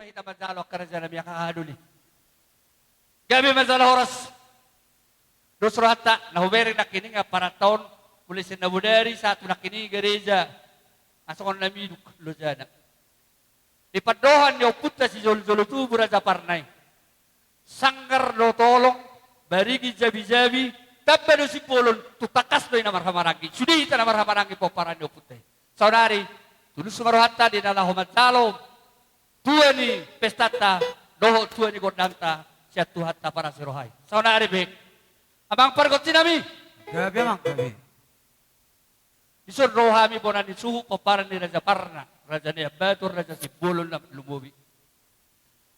mahita mazzalo kerajaan nabi kahaduli. Gabi mazzalo oras. Dosro hatta nahuberi nakini nga para taon pulisin na budari sa ato nakini gereja. Asokon nami duk lojana. Ipadohan niyo puta si jol-jolo tu buraja parnay. Sanggar do tolong barigi jabi-jabi tabbado si polon tutakas do ina marhamaragi. Sudi ita na marhamaragi po para niyo puta. Saudari, tulus sumaruhatta di nala homatsalo. Tua ni pestata, doho tua ni godanta, siya tuhatta para si rohay. Saudari bek, abang pargot sinami. Gabi amang gabi. Isun rohami bonan ni suhu paparan ni Raja Parna. Raja ni Abatur, Raja si Bulon na lumubi.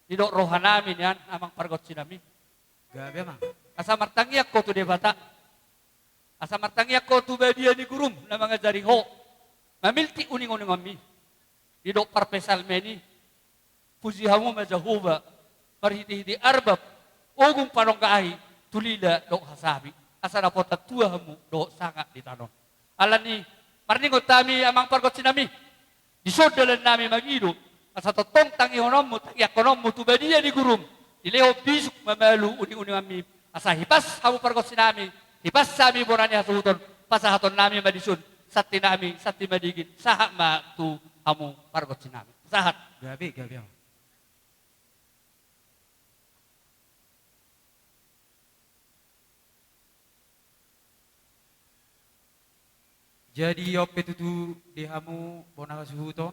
Didok rohanami niyan, amang pargot sinami. Gabi amang. Asa martangyak ko tu de bata. Asa martangyak ko tu badia ni gurum na mga jariho. Mamilti uning-uning kami. Didok parpesal meni. Pujihamu majahuba. Marhiti-hiti arbab. Ugong panongkahi. Tulila dok hasabi. Asa na po tatuahamu dok sangat di tanon. Alam ni, marningot kami amang pargot sinami. Disodalan namin magido. Asa totong tangihonom mo, tangiakonom mo, tubadia ni gurum. Ileho bisuk mamalu uning-uning kami. Asa hipas hamu pargot sinami. Hipas sami borani hasuhuton. Pasahaton namin madisun. Sati nami, sati madigin. Sahat ma tu hamu pargot sinami. Sahat. Gabi amang. Jadi yope tutu di hamu bona kasuhuton.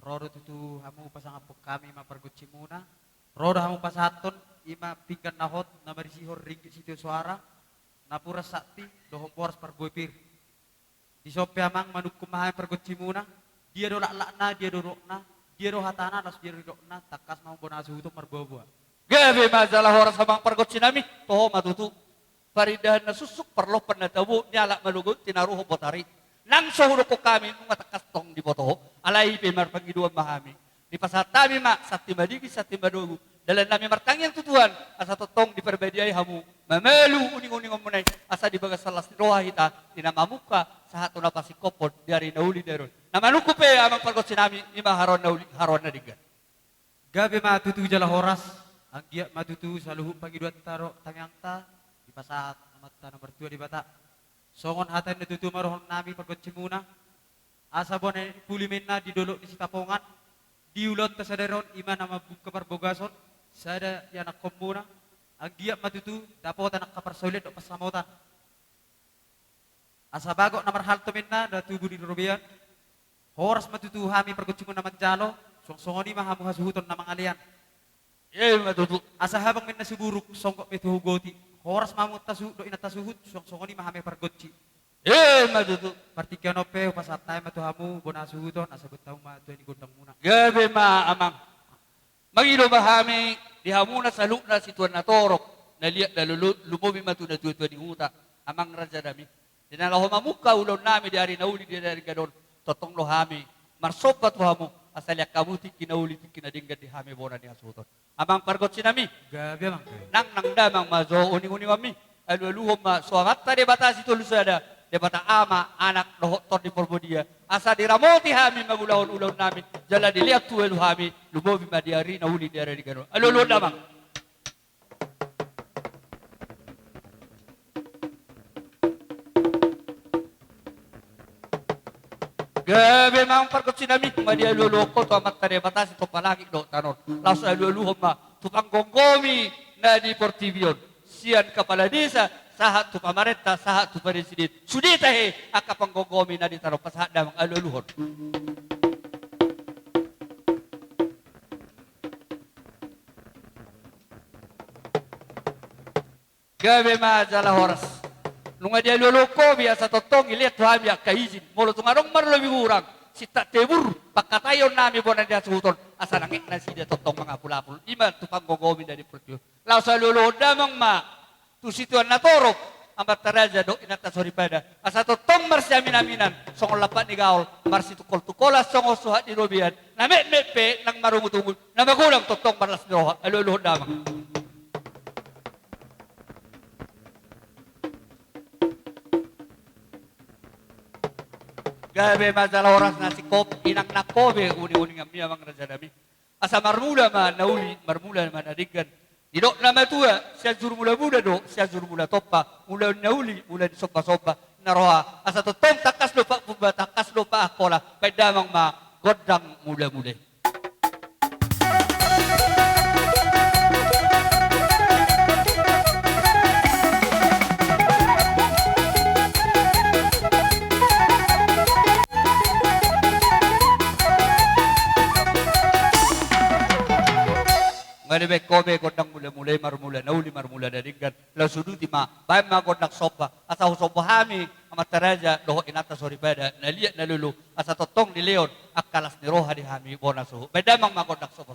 Rodo tutu hamu pasang apok kami mapargut simuna. Rodo hamu pasaton ima pinggan nahot na marisihor ringgit situ suara. Napura sakti doho boras pargoipir. Di sope amang manuk kumahay pargut simuna. Dia do lakna, dia do rokna, dia do hatana, las dia do rokna. Takas mau bona kasuhuton marboa. Gabi majalah horas amang pargot sinami. Toho matutu. Paridahan na susuk perlo penatabu nyala malugot tinaruho botari. Nang sohuro ko kami nung matakas tong di boto, alay pimar pangiduan mahami. Di pasatami ma, sati madigi, sati madugu. Dalam nami martangyang tutuhan, asa totong di perbediay hamu. Mamelu uning-uning omunay, asa di bagas salas roha hita, dinamamuka, sa hato na pasikopod, diari nauli deron. Namanukupe amang pargot sinami, ima haron na digan. Gabi matutu jala horas. Ang giat matutu sa luhuk pangiduan taro tangyang ta. Di pasahat amat ta nomor 2 di bata. Songon hatan natutu marohon nami pargot simuna. Asa bonay pulimin na di dolo di sitapongan. Diulot ta sadaron ima nama buka parbogason. Sada yanak kombuna. Ang giat matutu dapat anak kaparsolit o pasamotan. Asa bago na marhalto minna da tubo di Rubian. Horas matutu hami pargot simuna manjalo. Songsongoni mahamu hasuhuton na mangalian. Matutu. Asa habang minna suburuk songkok metuhugoti. Horas mamut tasu do ina tasuhut songoni mahame pargotci. Matutu. Partikyan ope pasatay matuhamu bona suhuton asa betaw ma tu ni gondang muna. Gabi ma amang. Magilo bahami di hamuna sa lukna si tuan na torok. Na liat na lumubi matu na tuwa ni huta. Amang raja dami. Dinalaho mamuka ulon nami di hari nauli di dari gadon. Totong lo hami. Marsopat hamu. Asal yak kamuti kinauli kinadinggan di hami bona di hasuton. Amang pargot sinami. Gabi amang. Nang damang mazo uning-uning kami. Alu-aluhom ma suamat ta debatasi tulusada. Debata ama anak dohtor di porbodia. Asa diramoti hami magulahon-ulahon namin. Jala dilihat tuwelu hami. Lumobi madiari na huli diari di gano'n. Alu-aluhon damang. Gabi mang pargot sinami, madi aluloko to amat tade batas to palagi do tanon. Laos aluluhom ma tupang gonggomi na di Portivion. Sian kepala desa sahat tu pamarenta sahat tu presiden. Sudita he akapang gonggomi na di tanon pasahat damang aluluhon. Gabi ma jala horas. Nung dia loloko biasa totong ilihat tuhan biak kaizin. Molo tungarong mar lebih kurang. Sita tebur pakatayon nami bona dia suhuton. Asa nangik nasi dia totong mga pulapul. Iman tupang gogomi dari pertiyo. Lau sa lolo damang ma. Tu situan natorok. Ambat taraja do inata soripada. Asa totong mar siya minaminan. Songol lapat ni gaol. Mar si tukol-tukola songol suhat di robian. Namek-mepe nang marungutungul. Namagulang totong marlas ni roha. Lolo damang. Gabi masalah orang nasi kopi inang na kobe uni-uni ngami amang raja dami. asa marmula ma nauli marmula ma nadigan. Didok nama tua sia zur mula muda do sia zur mula topa mula nauli mula di sopa naroha asa totong takas lupa puba takas lupa akola pedamang ma godang mula. Ngalibek kobe godang mula marmula nauli marmula dadigan la suduti ma bae ma godang sopa asa sopa hami amat taraja doho inata sori pada nalia nalulu asa totong di leon akalas ni roha di hami bonasu beda mang ma godang sopa.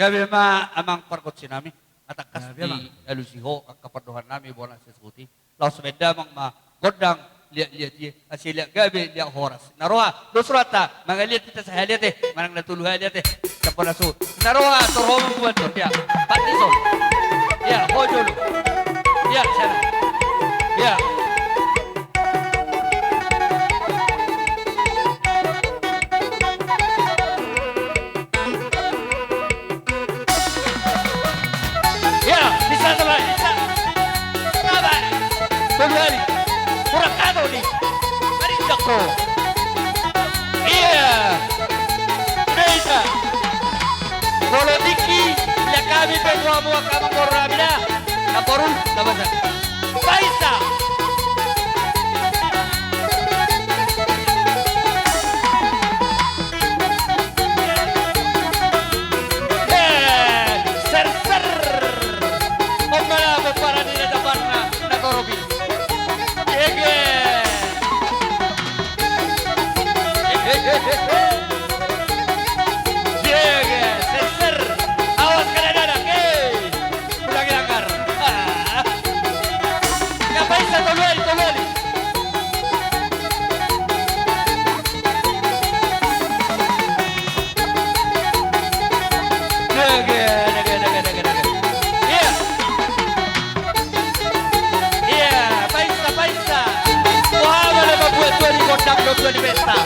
Gabi ma amang parkot sinami atakas di alusiho kapaduhan nami bona sesuti laos beda mang ma godang liat dia asilia gabi dia horas naroha dosrata mangaliat kita sahaliat manang natulu haliat kapona su naroha torhom buat dia patiso ya hojulu ya sana ya Kembali, Huracano nih, dari Joko. Iya, Neita. Kalau Diki, ya kami berdua mua kama korabina, kaporul, nabasa. Baisa. Ser. Omala para di depan na korobi. Ser. Awas kena dadak, pulang langgar. Ngapain sa tolwali. Iya, paisa. Wah, mana membuat tuan di kotak tuan di pesta.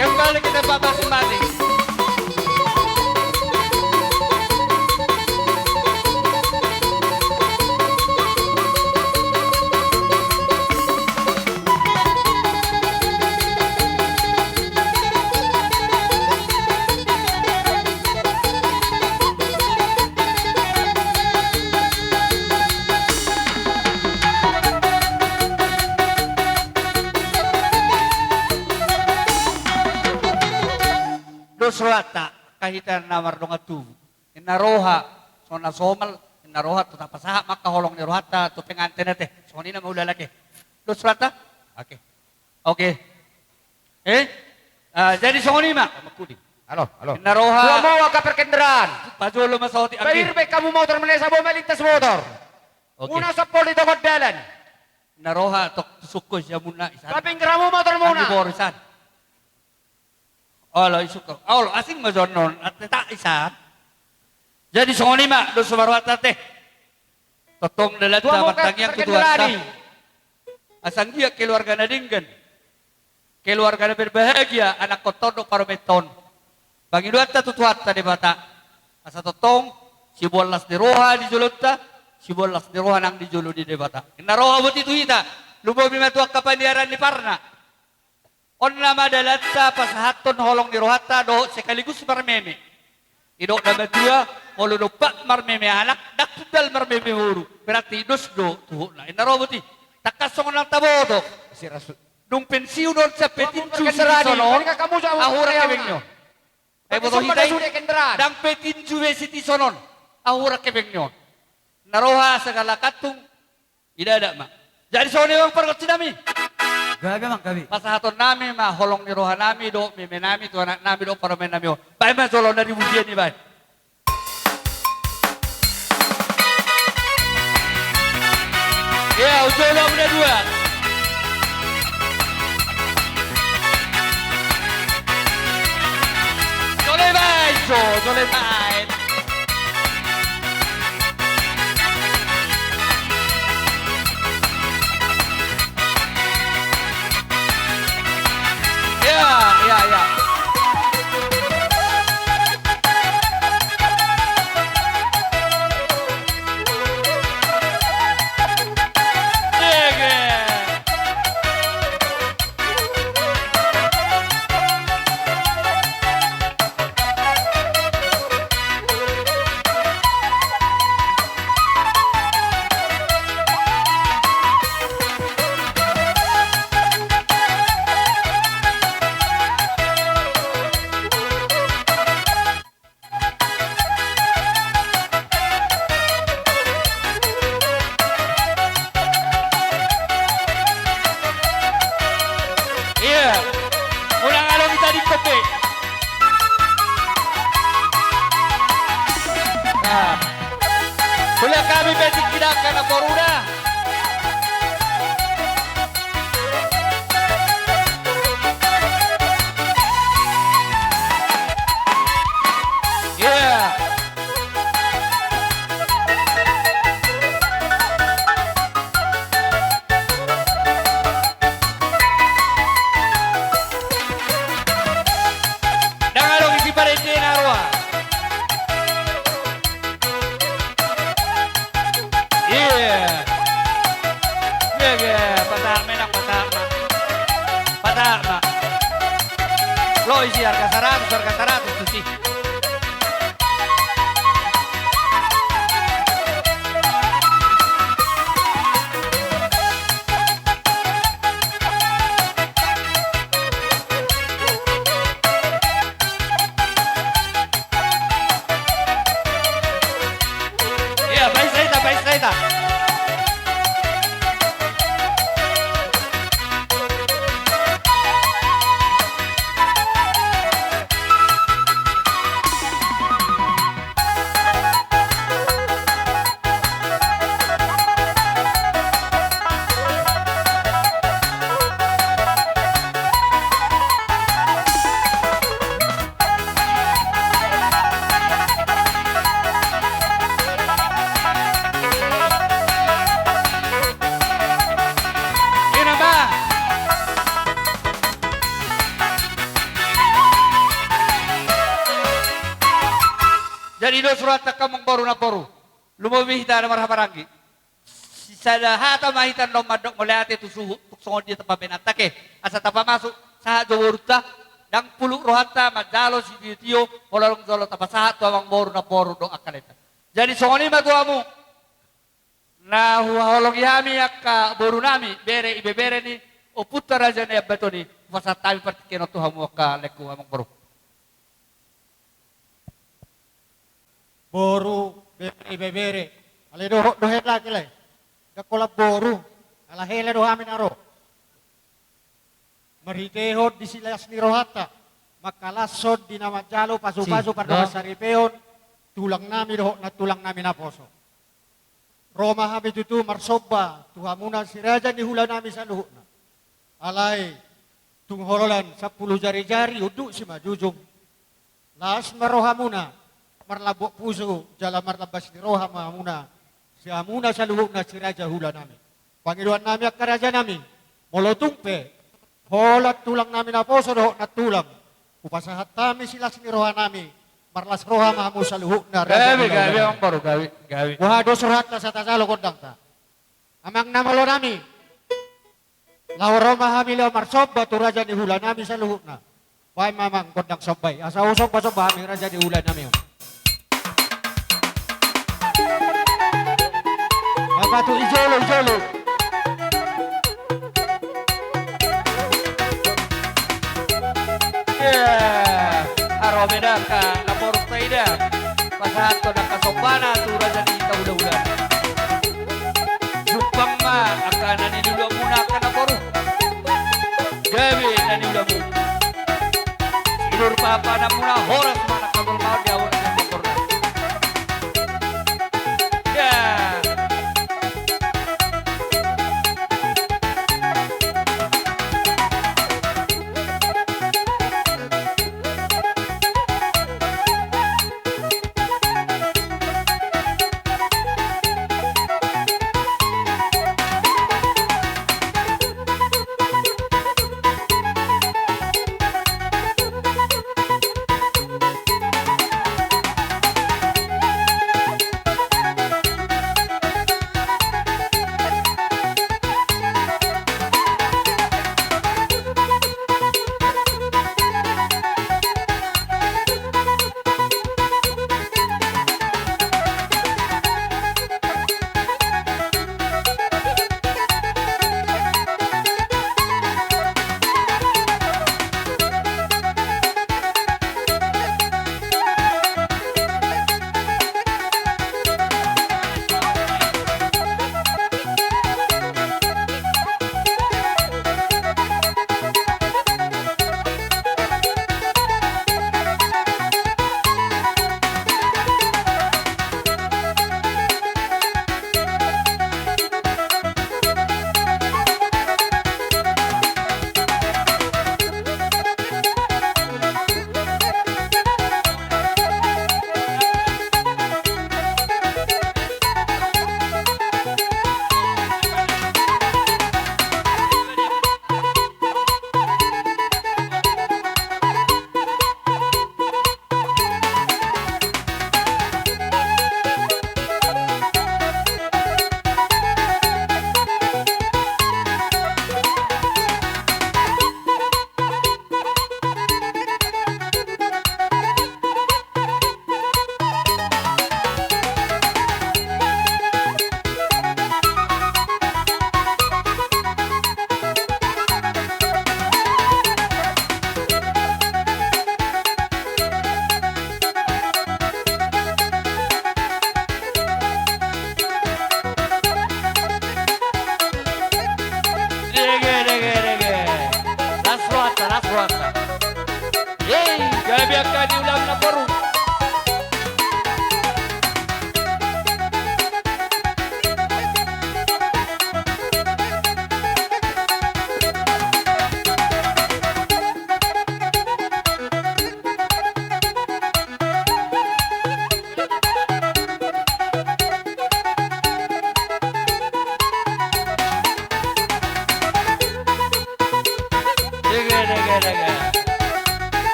Kembali ke tempat masing-masing. Suata kahitan namar dong atu inaroha sona somal inaroha tu tapasaha maka holong ni rohata tu pengantin teh soni nama ulah laki do suata oke jadi soni mak makudi halo inaroha gua mau ke perkendaraan pajolo masauti bayar baik kamu motor melintas motor oke una sa poli tokot dalan naroha tok suko siya muna isan. Kaping gramo motor Ang muna. iborisan. Olo isuko. Olo asing mazonon at ta isan. Jadi songonima do sumarwata teh. Totong dalat Tua na mo matangyang terkendali. kutuasa. Asang dia keluarga na dinggan. Keluarga na berbahagia anak ko todo parometon. Pangiduat ta tutuat ta di bata. Asa totong si bolas di roha di julutta, si bolas di roha nang di julu di debata. Kena roha buat itu ita. Lubo bima tuak kapandiaran di parna. On nama dalatta pasahaton holong di rohata do sekaligus marmeme. Idok nama dua mulu do pak marmeme anak dak tudal marmeme huru. Berarti dos do tuh na. Ina roha buat takasong nang tabodo. Si Rasul. Nung pensiun on sa petin Terkenderani. sono. Mereka kamu jauh. Ahura kebeng nyo. boto Sudah hitay. sudah kendaraan. Dang petin juwe siti sonon. Ahura kebeng nyo. Naroha segala katung. Ida ada mak. Jadi soalnya orang pergot nami. Gabi mang gabi. Pasahaton nami ma holong ni roha nami do meme nami tu anak nami do para men nami. Baik mas solo dari budian ni baik. Ya ujola udah dua. Sole baik so, sole baik. Ya. Iya. Ulang alo kita di kopi. Nah. Kuliah kami betik tidak karena boruda. Iya. Dangalong isi parente narwa. Iya. Iya, patama nak patama. Patama. Lo isi harga 100 tu sih. Iya, baik saya. Ini ba? Jadi do surat kamong boru na boru. Lumabih hita na marhabarangi. Sada hata mahitan no madok ngoleate tu suhu tuk songon dia tapa benatake. Asa tapa masuk saha jowurta dang puluk rohata madalo si tio polalong zolo tapa saha tu amang boru na boru do akaleta. Jadi songoni matuamu. Na holong yami yakka boru nami bere ibe bere ni o putra raja ne batoni fasa tabi partikeno tu hamu ka leku amang boru. Boru bebere ale do hela kile da kola boru ala hele do amin aro mariteho di silas ni rohata makalasod di nama jalo pasu-pasu Si, pada no. saripeon tulang nami do na tulang nami na poso Roma kami tutu marsoba, tuhamuna si raja ni hula nami sa luhuna. Alay, tunghololan 10 jari-jari, uduk si majujung. Las marohamuna, marlabok puso, jala marlabas ni rohamuna. Si amuna sa luhuna si raja hula nami. Pangiluan nami ak karaja nami, molotungpe, holat tulang nami na poso doh na tulang. Upasahat kami sila sinirohan nami, marlas roha mahamu sa luhuna raja Gawi, hula gawi, nami. ang baru gawi, gawi. Wahado surat na sa tasalo kondang ta. Amang namalo nami. Lawro mahami law marsob batu raja ni hula nami sa luhut na. Wai mamang kondang sobbay. Asa usok pa sobami raja ni hula nami. Batu ijolo ijolo. Yeah, aromeda ka napor peida. Pasahat ko nakasobana tu raja di udah-udah. Jupang ma akan nanilula muna ka naporu. Gabi nanilula mo. Ilur papa na muna horas mana kabel mau di awal ng naporna. Yeah.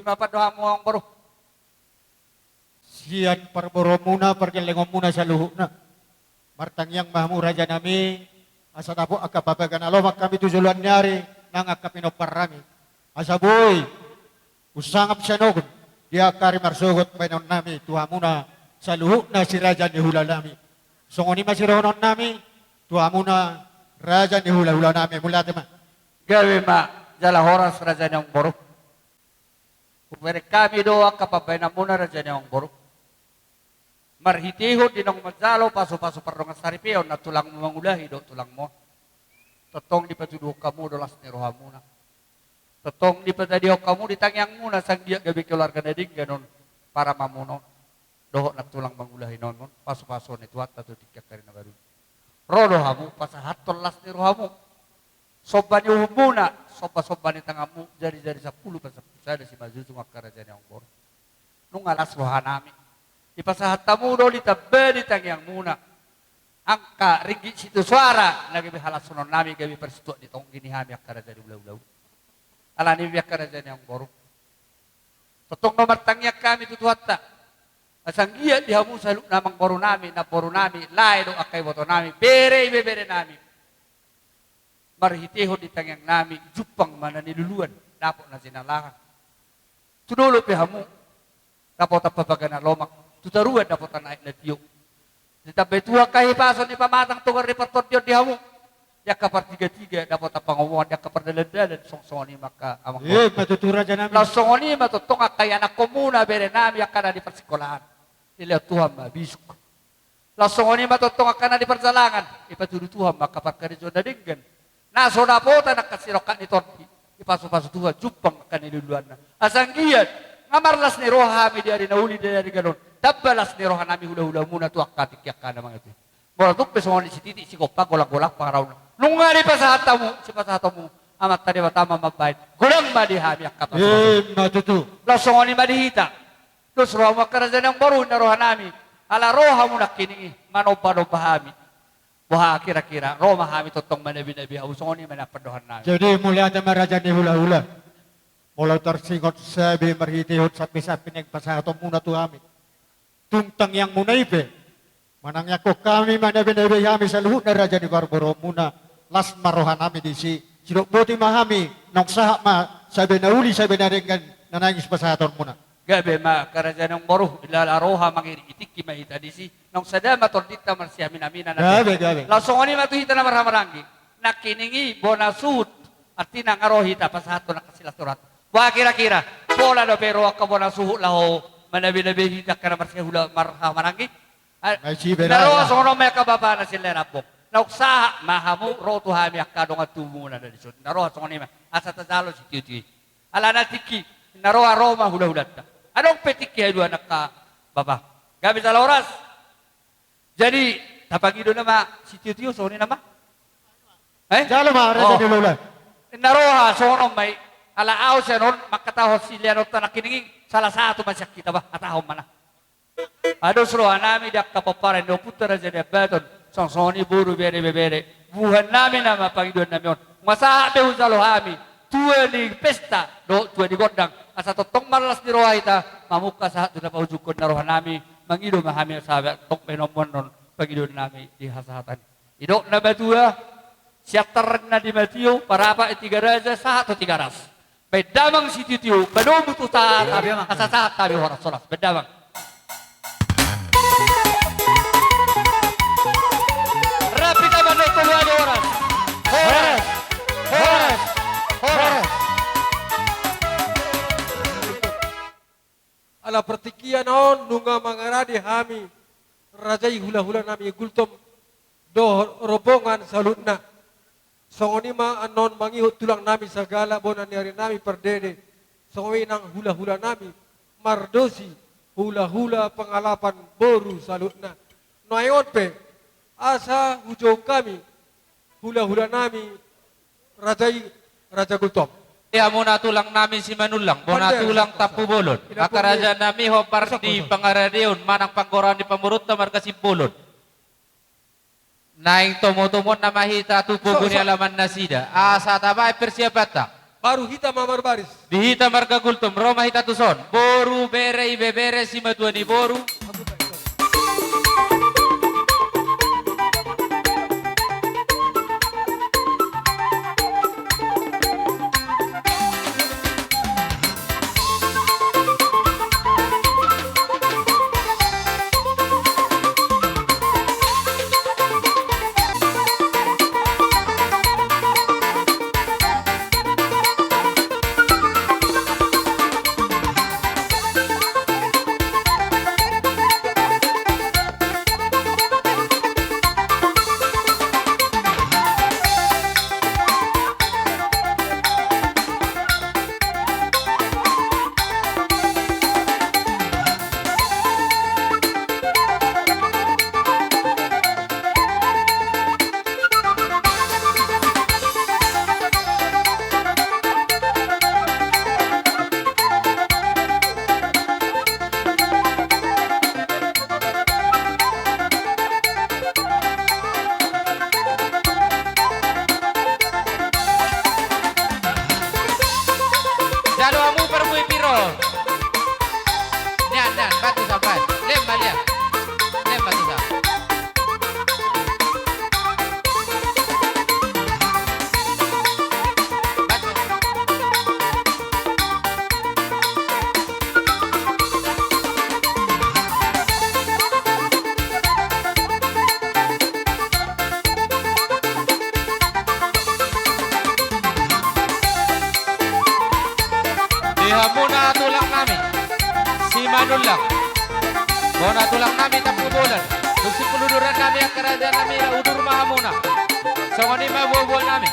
mapadoha mo ang baro. Siyan parboro muna, pergelengom muna sa luhuk na. Martangyang mahamu raja nami, asa tapo akapabagan alomak kami tujuluan nyari, nang akapinoparami. Asa boy, usangap siya nogon, dia kari marsugot painon nami, tuha muna sa luhuk na si raja ni hula nami. Songoni masironon nami, tuha muna raja ni hula-hula nami, mula tema. Gawi ma, jala horas raja niyang baro. Kumere kami doa kapabay na muna raja niyang baro. Marhitiho dinong madzalo paso-paso pardongan saripeo na tulang mo mangulahi do tulang mo. Totong di patuduh kamu dolas ni roha muna. Totong di patadiho kamu ditangyang muna sang dia gabi keluarga nadig ganon para mamuno. Doho na tulang mangulahi non paso-paso ni tuat atau tiket dari nagaru. Rodo hamu pasahaton las ni rohamu. Soba ni muna, soba-soba ni tangamu jari-jari 10 pasapusada si maju tunga kerajaan yang bor. Nungalas roha nami. Ipasahat tamu do ditabedi tangyang muna. Angka ringgit situ suara lagi bihalas sunon nami gabi persitu di tong gini hami akara jadi ulau-ulau. Alani biakara jadi yang boru. Totong nomor tangyak kami tutuhatta. Asang giat dihamu saluk namang boru nami na boru nami lai do akai boto nami bere nami. Marhiteho di tangyang nami jupang mana ni luluan dapot na sinalahan. Tudolo pihamu dapot apapagana lomak. Tutaruan dapat naik na tiyo. Ditabay tuwa kahipason ni pamatang tungar repertor diyo dihamu. Ya kapar 3-3 dapat pangawan, ya kapar dalan-dalan songsoni maka amang Matutura dyan namin. Langsongoni matutong kaya anak komuna bere nami akana di persikolahan. Ila Tuhan mabisuk. Langsongoni matutong akana di perjalangan. Ipaturu Tuhan makapar karizo na dinggan. Naso na po ta nakasirokan ni Torti. Ipaso-paso Tuhan jupang akan niluluan na. Asang giyad. Ngamarlas ni roha mi dari nauli dari ganon. Tabalas ni roha nami hula-hula muna tu akatik yakana mga ito. Mula tu pesoni si titi si kopa golak-golak pangaraw na. Nung nga di pasahatamu, si pasahatamu amat tadi matama mabait. Gulang madihami akapas. Matutu. Lasong ni madihita. Terus roha makarajan yang baru na roha nami. Ala roha muna kini manoba-nobahami. Wah kira-kira roha mahami totong manabi-nabi. Usong ni manapadohan nami. Jadi mula ada maraja ni hula-hula. Mulai tersingot sabi marhitihot sapi-sapi nagpasahato muna tu kami. Tuntang yang munaibe. Manangnya ko kami manabi-nabi kami sa luhut na raja ni Barbaro muna. Las marohan kami di si. Sinok buti mahami. Nang sahak ma sabi na uli sabi na ringan nanangis pasahaton muna. Gabi ma kerajaan yang baru ilalaroha mangiri itiki mahita di si. Nang sadama tordita marsiamin amina na. Gabi. Langsung ni matuhita na marhamaranggi. Nakiningi bonasut. Artina ngarohita pasahato na kasilaturat. Wah kira-kira pola do pero akabona suhu laho manabi-nabi hita kana marsiya hula marhamaranggi. Naro sono may kababa na sila rapok. Nauksaha mahamu roto hami akado nga tumuna na disod. Naro sono ni asa tadalo si Titi. Ala na tiki naro aroma hula-hulat ta. Anong petiki ay duwa naka baba. Gabi sa oras. Jadi tapagido na ma si Titi sono ni na ma. Jalo ma raja ni hula. Naro sono may alaaw siya noon, makatahos sila noon na kiningin, salah satu masyak kita ba, atahom mana. Ados roha namin, dak kapaparan, no putara dyan beton, songsoni buru bere, buhan namin na mapagidon namin yun. Masahabi ho sa lohami, tuwa ni pesta, tuwa ni gondang, asa totong malas ni roha ita, mamuka sa hato na paujukon na roha namin, mangido mahami sabi, tok penomon nun, pagidon namin di hasahatan. Idok na batua, siyatar na di Matthew, para pa 3 raja, sa hato 3 ras. Bedamang si Titiyo, badomo to sa kasasahat tabi horas solas. Bedamang. Rapid naman na ito mga oras. Horas. Ala pertikian on nunga mangaradi hami rajai hula-hula nami gultom do robongan salutna. Songoni ma anon mangihut tulang nami sagala bonan yari nami perdede. Songoni nang hula-hula nami mardosi hula-hula pengalapan boru salutna. Noayon pe asa hujau kami hula-hula nami Raja Gultom. Ya muna tulang namin si Manulang, muna tulang tapu bolon. Akaraja nami ho pardi pangaradion, manang panggoran di pamurut na markasimpulon. Naing tomo-tomo na mahita tupo guni alaman nasida. Asa tabay persiapata. baru hita mamar baris. Dihita marga gultum, Roma hita tuson. Boru bere ibe bere sima tuani boru. Jalo amu permui piro. Nyan batu sampai. Lem balik. Lem batu sa. Batu. Dihamuna tulang namin. Si Manulang. Bona tulang namin tapu bulan. Duksi peluluran namin ang kerajaan namin na udur mahamuna. So ngani mabubuan namin.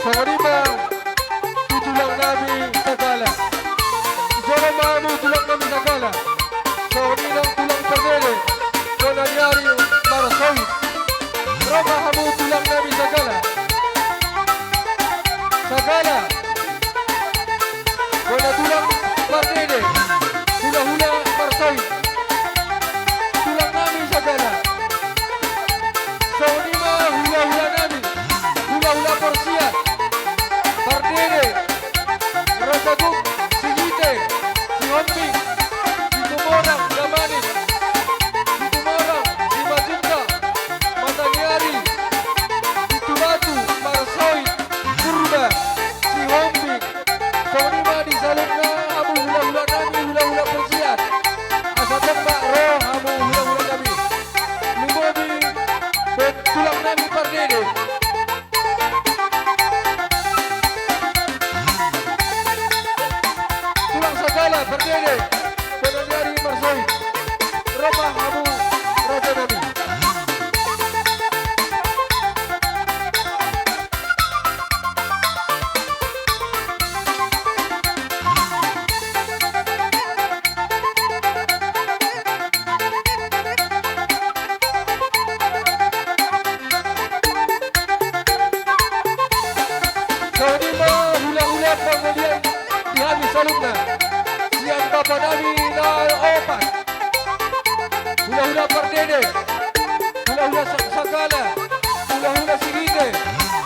Songonima tutulang nami sagala. Joro mamu tulang nami sagala. Songonilang tulang perdele. Konanyari marasawi. Roma hamu tulang nami sagala. Sagala. Kona tulang perdele. Hula-hula marasawi. Tulang nami sagala. Songonima hula-hula nami. Hula-hula persiat. Pardere, Rasaguk, Sigite, Sihombing, Situmorang, Gamanis, Situmorang, Simajunta, Matanyari, Situbatu, Marasoy, Purba, Sihombing, Sonima di salunga amu hula-hula nami, hula-hula persiat. Asatang Bakro, amu hula-hula nami. Lumobi, tulang nami Pardere. Tulang sagala berdiri Konanyari Marsoi Roma Hamu Raja Nabi. salutna. Siang Bapak Nabi na opat. Hula-hula Pardede, hula-hula Sakala, hula-hula Siride,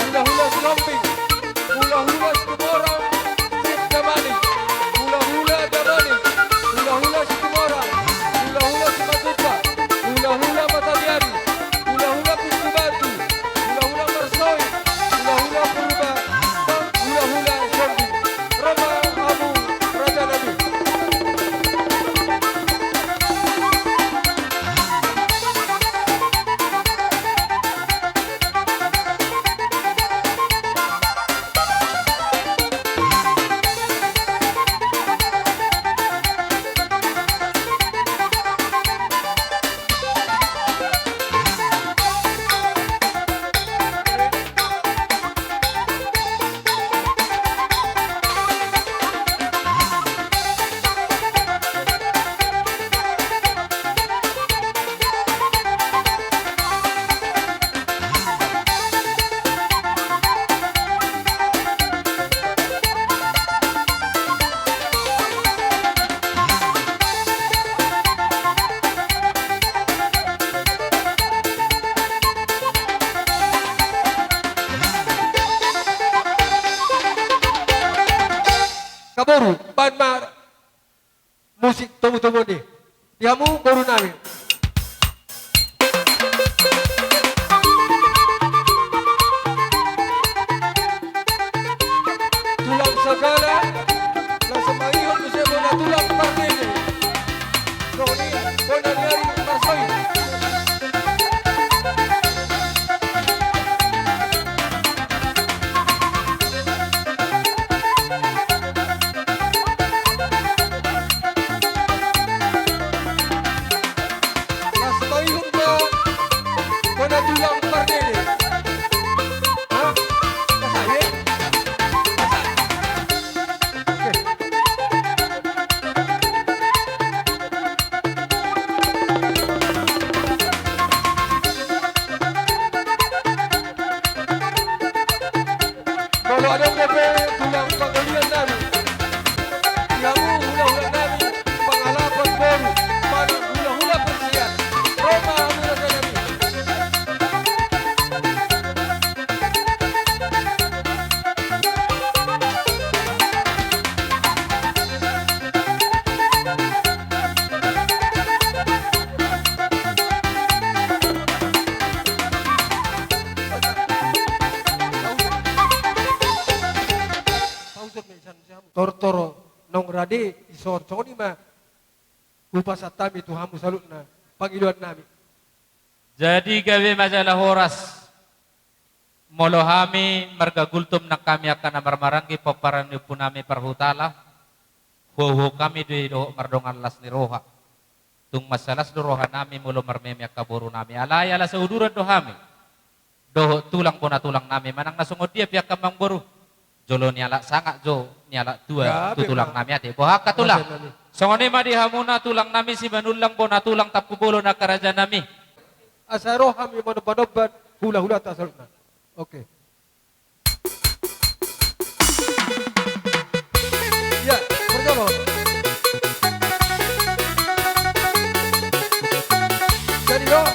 hula-hula Silomping, hula-hula Situmorang, Sip Damani, hula-hula Damani, hula-hula Situmorang, hula-hula Simatupa, hula-hula Mataliani, hula-hula Kuskubatu, hula-hula Marsoi, hula-hula Purba, dan hula-hula Sombi. Rama Abu Raja Nabi. Kaboru, ban ma musik tunggu-tunggu ni. Diamu boru namin. Tulang segala, langsung maihon bisa bona tulang Pardede. Soni, bona dari Marsoi. Tulang Pardede. Hah? Kasih? Oke. Kalau ada pepe tulang pagalian nabi. Yamu hula-hula nabi pangalapan baru. Pada hula-hula persian. Roma hula nabi. Tortoro nong rade isor coni ma upasatami Tuhamu salutna panggiluan nami. Jadi gawe majalah horas molohami marga gultum na kami akan marmarangi paparan ni punami perhutala huhu kami do mardongan las ni roha tung masalas do roha nami mulo marmemi kaburu nami alaya la sauduran do hami do tulang puna tulang nami manang nasungod dia pihak kamang boru jolo niala sangat jo niala dua tu tulang nami ate bohaka tulang songone madi hamuna tulang nami si manulang puna tulang tapubulo na karaja nami Asaro kami manoban-oban hula-hula ta salutna. Oke. Ya, pertama. Jadi dong.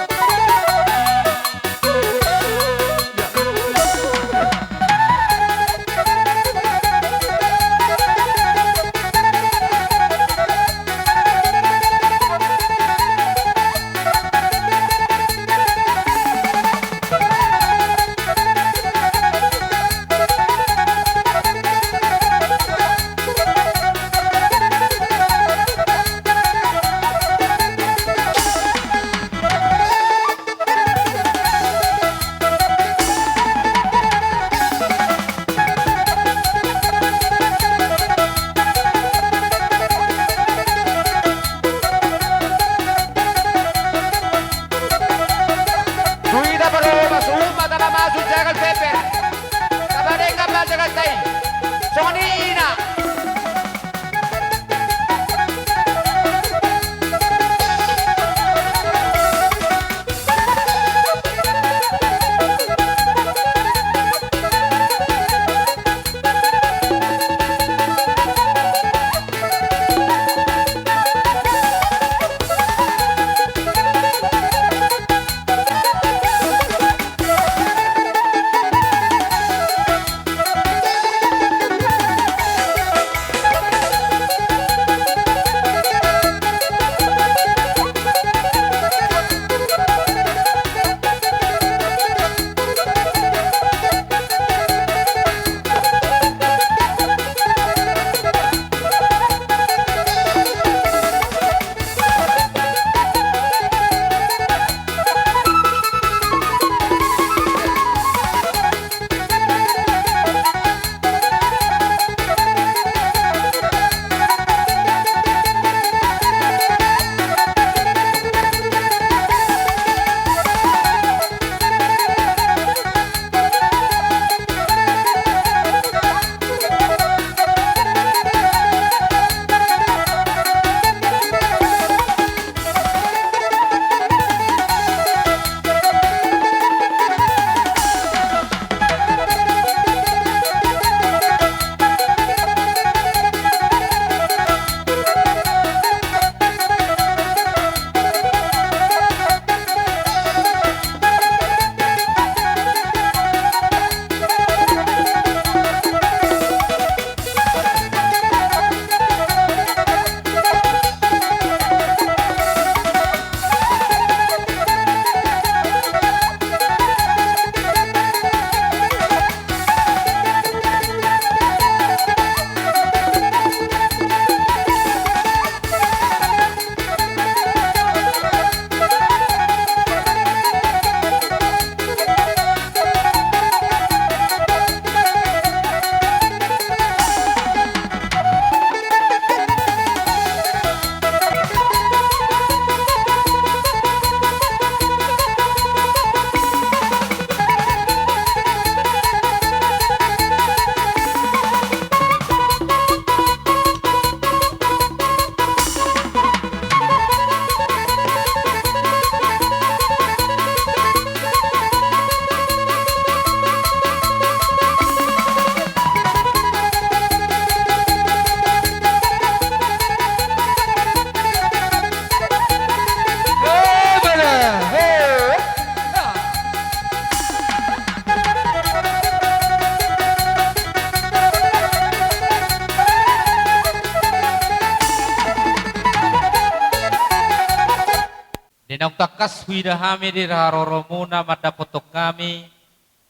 Dinang takas huida hami di raroro muna madapotok kami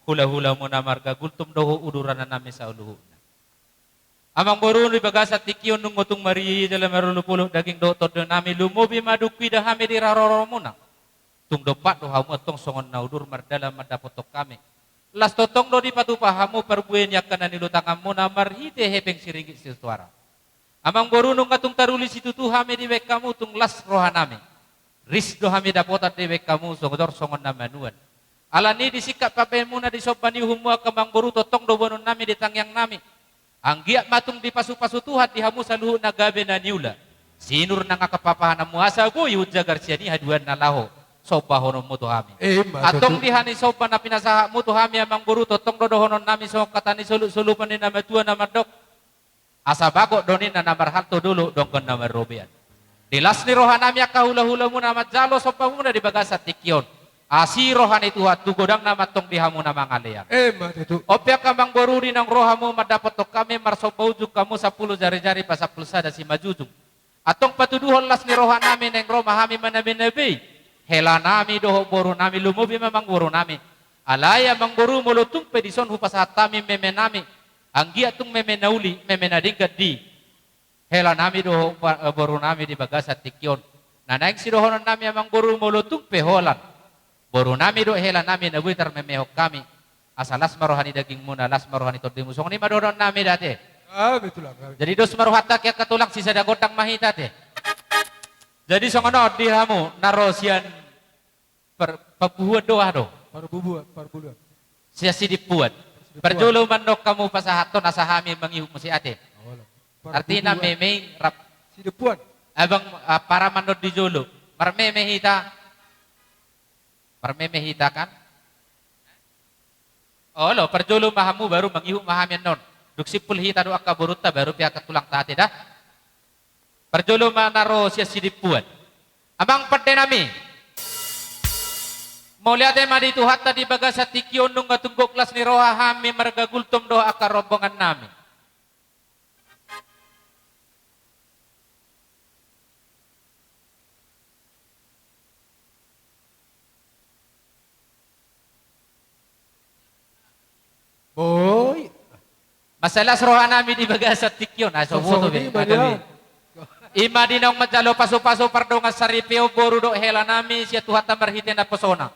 hula-hula muna marga gultum doho udurana nami sa uluhuna. Amang borun di bagasa tikion nung ngotong mari dalam merulupulo daging doto do nami lumubi madukwi dah hami di raroro muna. Tung dopat do hamu atong songon na udur mardala madapotok kami. Las totong do di patupahamu perbuen yakan nilutangam muna marhide hepeng siringgit siltuara. Amang borun nung katung taruli situ tu hami di bek kamu tung las rohanami. Ris do hami dapotat di bek kamu songodor songon na manuan. Alani disikap papen muna di sopani humua kemang boru totong do bonon nami di tangyang nami. Anggiat matung di pasu-pasu Tuhan di hamu saluhu nagabe na niula. Sinur na ngakapapahan na muasa goy jagar siya ni haduan na laho. Sopa honon mo to hami. Atong dihani sopa na pinasaha mo to hami amang boru totong do honon nami so katani sulupan ni nama tua nama dok. Asa bago donin na namar halto dulu dongkon namar robian. Dilas ni rohanami akahula-hula muna majalo sopa muna di bagasa tikion. Asi rohani Tuhan tu godang nama tong dihamu nama ngalean. Matutu. Opya kamang boruri nang rohamu madapat tok kami marsobaujuk kamu 10 jari-jari pasap pulsa da si majujung. Atong patuduhon las ni rohanami neng romahami manabi-nabi. Hela nami doho boru nami lumubi memang boru nami. Alaya mang boru mulutung pedison hupasatami memenami. Anggia tung memenauli memenadingkat di. Hela nami doho boru nami di bagasa tikion. Nanaing si dohonon nami amang boru mulutung peholan. Boru nami do hela nami na buitar memehok kami. Asalas marohani daging muna, las marohani todimu. Song ni madoron nami dati. Betul lah. Jadi dos marohatak ya katulang sisa dagotang mahita te. Jadi song ano dihamu narosian papuhuan doa do. Parbubuan. Siya sidipuan. Perjulu mandok kamu pasahaton asahami mangihuk musi ate. Artinya memeng rap Sidipuan. abang para mandot di julu. Permemehita kan? Oh lo, perjulu mahamu baru mangihuk mahamin non. Duksipul hita do akaburuta baru pihak tulang tate dah. Perjulu manaro sia sidipuan. Abang perde nami. Mau lihat madi tu hatta di bagasa tikion nung katunggok kelas ni roha hami marga gultum do akar rombongan nami. Boy. Masalah roha nami di bagasa tikion. Aso foto be. Ima dinong majalo paso-paso pardonga saripeo boru do hela nami siya tuhata marhite na posona.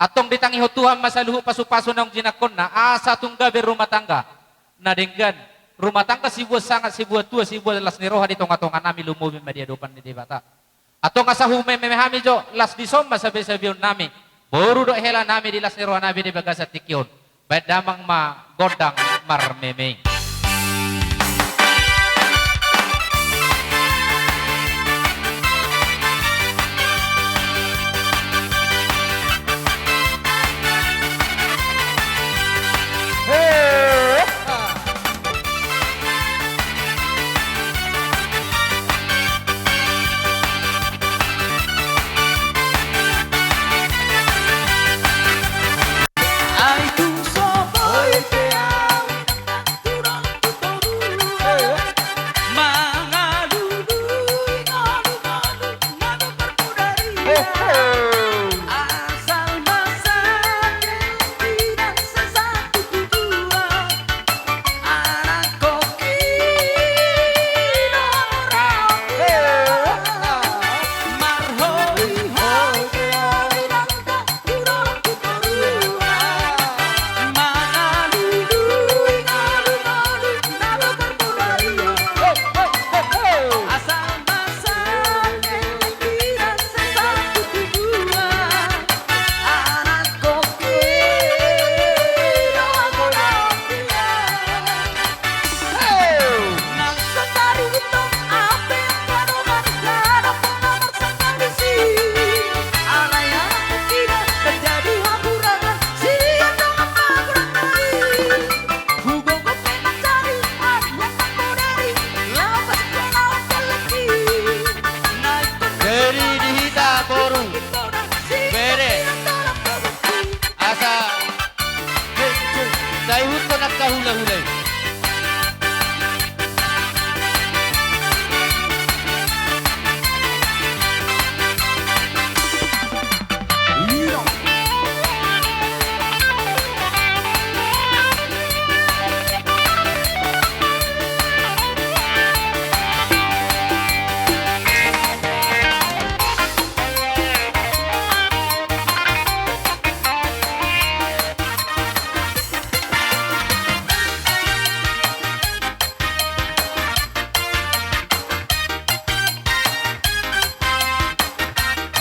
Atong ditangiho Tuhan masaluhu paso-paso nang jinakon na asa tungga rumah tangga. Nadenggan rumah tangga sibuat sangat sibuat tua sibuat las ni roha di tonga-tonga nami lumubi madia dopan di debata. Atong asahu memehami jo las di somba sabi-sabion nami. Boru do hela nami di las ni roha nami di bagasa tikion. Baik damang ma godang marmemeng. Ay, tu sopo,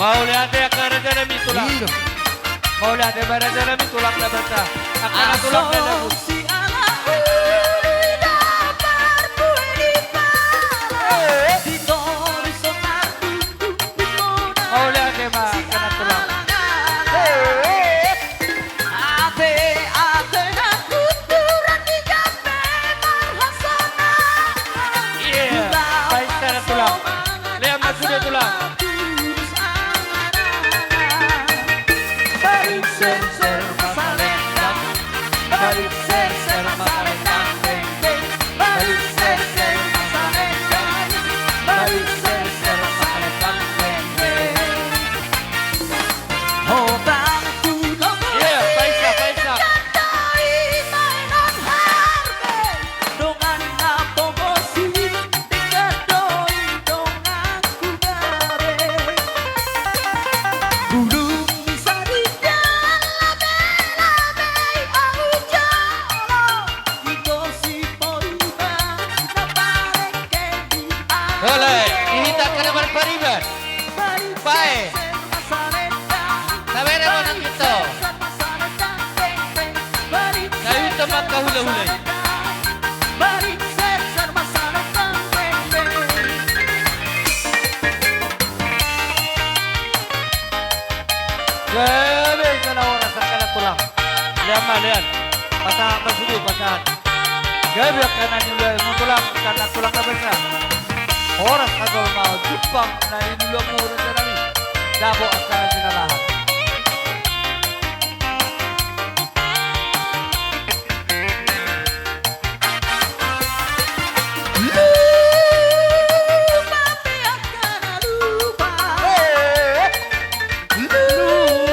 Mau lihat ya kerja demi tulang. Iya. Mau lihat ya kerja demi tulang na bata. Akan tulang na lagu. Mau lihat ya ma akan tulang. Iya, baik sana tulang. Lihat mas sudah tulang. Balik ser masalendang, balik ser masalendang, balik ser masalendang, balik ser masalendang. Iya, Faisa, Faisa. Boleh, ihita ka naman pariban. Bae. Sabi na mo ng ito. Ngayon ito magkahula-hulay. Gabi ka na oras sa kanak tulang. Lihat ma, lihat. Pasahan masudi, pasahan. Gabi ka na nilay mo tulang, kanak tulang na basa. Oras agak mau Jepang na inulang mo rin na namin. Dabo at sana sinalahan.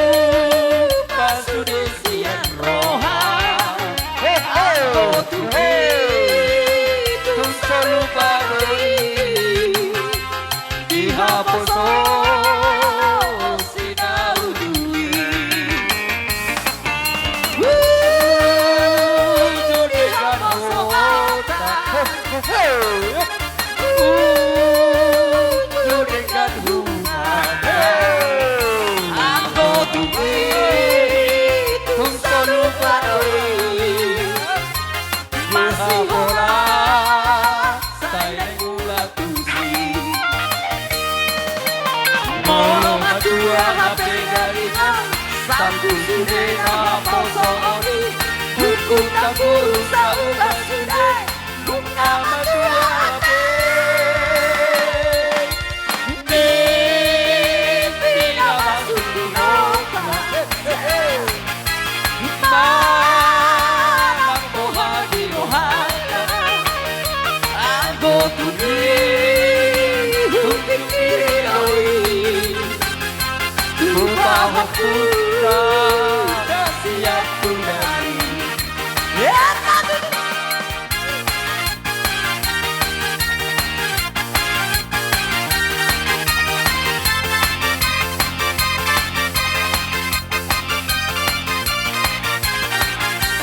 Lupa sudah siang roha. Tung selalu bagai dihapus sinaudui. Jodikan hota. Jodikan humana. Aku tunggu tung selalu bagai masih bola. Saya gula tusi. Molo madua HP garina Sambu sude ngapo soori Hukum tak guru saulah sude Lunga madua HP Mimpi nama sundu noka Manang bohadi bohada Anggo tuni Hukum kiri waktu siap kembali.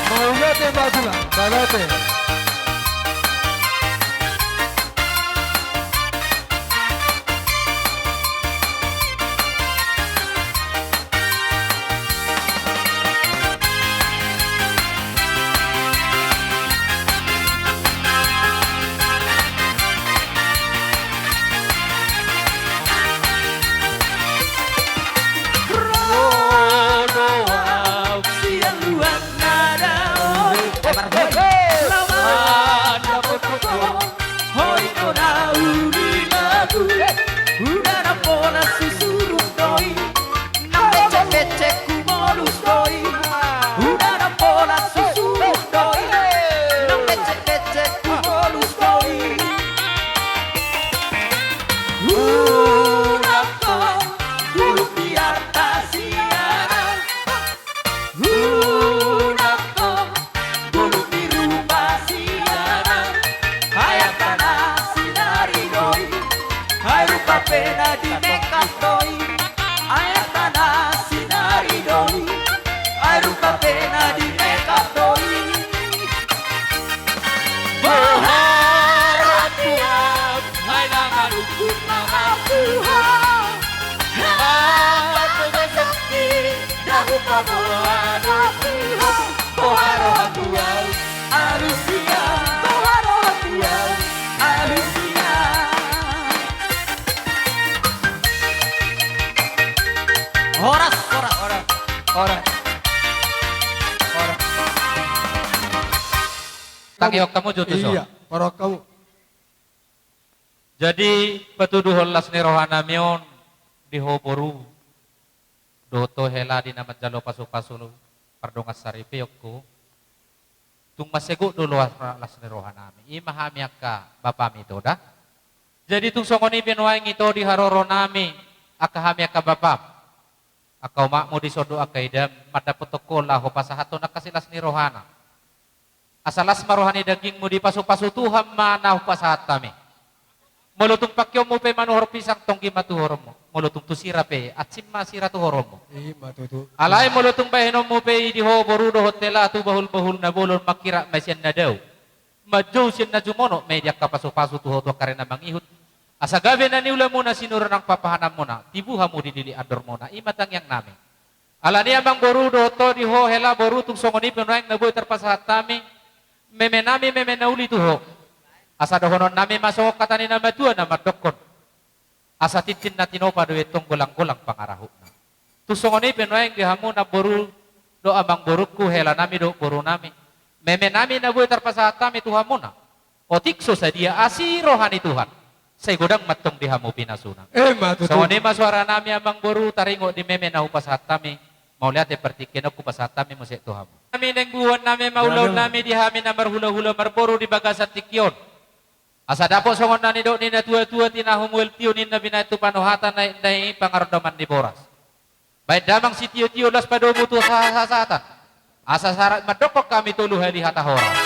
Maulate Badula, Balate. pena di mekatoi ayat tanah sinari doi ay rupa pena di mekatoi berharap Tuhan ay nangan hukum nama Tuhan Dahu kaboharo siho Boharo hatuau Alusia Boharo hatuau Alusia Horas Tangiok kamu jutu so. Iya, para kamu. Jadi petuduh las ni rohanamion di hoboru. Doto hela di nama jalo pasu-pasu pardongas saripe yokku. Tung masegu dulu las ni rohanami. Imahami akka bapami to dah. Jadi tung songoni pinuaing ito di haroronami akahami akka bapam. Akaw makmo di sodo akaidam mada protokol ho pasahato nakasilas ni rohana. Asalas marohani daging mo di pasu-pasu Tuhan mana pasahat kami. Mulutong pakyo mo pe manuhor pisang tonggi matuhor mo. Mulutong tusira pe at simma sira tuhor mo. Matutu. Alay mulutong bahinom mo pe di ho borudo hotela tu bahul-bahul na bolon makira masyan na daw. Madyo siyan na jumono media ka pasu-pasu tuho to karena mangihut. Asa gabi na niula mo na sinuro ng papahanam mo na. Tibuha mo di dili ador mo na. Imatang yang namin. Ala niya bang borudo to di ho hela borutong songoni pinuayang nabuhay terpasahat kami. Meme nami meme nauli tuho. Asa dohonon nami masok kata ni nama tua nama dokon. Asa titin na tinopa do itong gulang-gulang pangaraho na. Tusongoni pinuayang dihamu na boru do abang boruku hela nami do boru nami. Meme nami nabuhay terpasahat kami Tuhan mo na. O tikso sa dia asirohan ni Tuhan. Say gudang matong dihamu pinasunang. Matutu. So ni maswara nami abang boru taringo di meme na upasahat kami. Mau lihat pertikin aku pasahat kami musik Tuhan. Kami neng buwan nami maulaw nami di hami na marhula-hula marboro di bagasan tikyon. Asa dapo songon nani do ni na tua-tua tinahumuel tiyo ni na binaitu panuhatan na pangardaman di boras. Baik damang si tiyo-tiyo las padomu tu sasatan. Asa sarat madokok kami tulu heli hatahora.